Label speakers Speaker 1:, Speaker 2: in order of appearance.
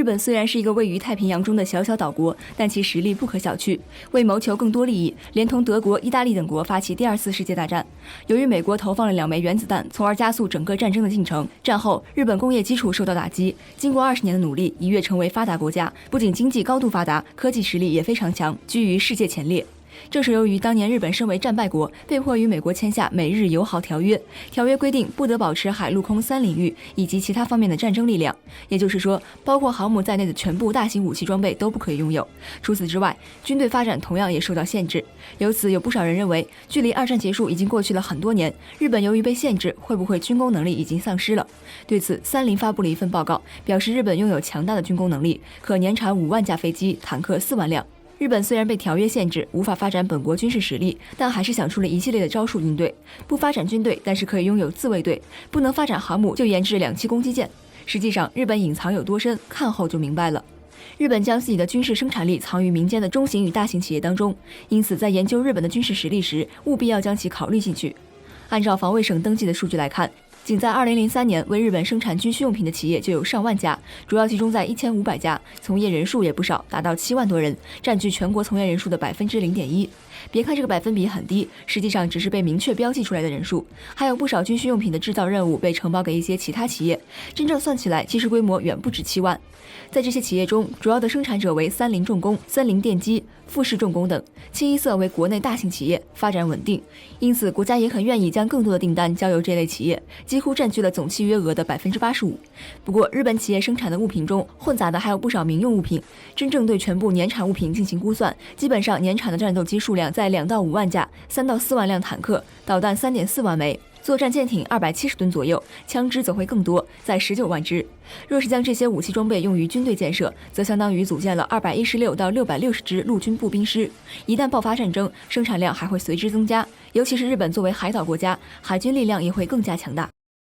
Speaker 1: 日本虽然是一个位于太平洋中的小小岛国，但其实力不可小觑。为谋求更多利益，连同德国、意大利等国发起第二次世界大战。由于美国投放了2枚原子弹，从而加速整个战争的进程。战后，日本工业基础受到打击，经过20年的努力，一跃成为发达国家，不仅经济高度发达，科技实力也非常强，居于世界前列。正是由于当年日本身为战败国，被迫与美国签下美日友好条约。条约规定不得保持海陆空3领域以及其他方面的战争力量，也就是说，包括航母在内的全部大型武器装备都不可以拥有。除此之外，军队发展同样也受到限制。由此，有不少人认为，距离2战结束已经过去了很多年，日本由于被限制，会不会军工能力已经丧失了？对此，三菱发布了一份报告，表示日本拥有强大的军工能力，可年产5万架飞机、坦克4万辆。日本虽然被条约限制，无法发展本国军事实力，但还是想出了一系列的招数应对。不发展军队，但是可以拥有自卫队；不能发展航母，就研制2栖攻击舰。实际上，日本隐藏有多深，看后就明白了。日本将自己的军事生产力藏于民间的中型与大型企业当中，因此在研究日本的军事实力时，务必要将其考虑进去。按照防卫省登记的数据来看，仅在2003年，为日本生产军需用品的企业就有上万家，主要集中在1500家，从业人数也不少，达到7万多人，占据全国从业人数的0.1%。别看这个百分比很低，实际上只是被明确标记出来的人数。还有不少军需用品的制造任务被承包给一些其他企业，真正算起来，其实规模远不止7万。在这些企业中，主要的生产者为三菱重工、三菱电机、富士重工等，清一色为国内大型企业，发展稳定。因此，国家也很愿意将更多的订单交由这类企业，几乎占据了总契约额的85%。不过，日本企业生产的物品中混杂的还有不少民用物品，真正对全部年产物品进行估算，基本上年产的战斗机数量在2到5万架，3到4万辆坦克，导弹3.4万枚。作战舰艇270吨左右，枪支则会更多，在19万支。若是将这些武器装备用于军队建设，则相当于组建了216到660支陆军步兵师。一旦爆发战争，生产量还会随之增加，尤其是日本作为海岛国家，海军力量也会更加强大。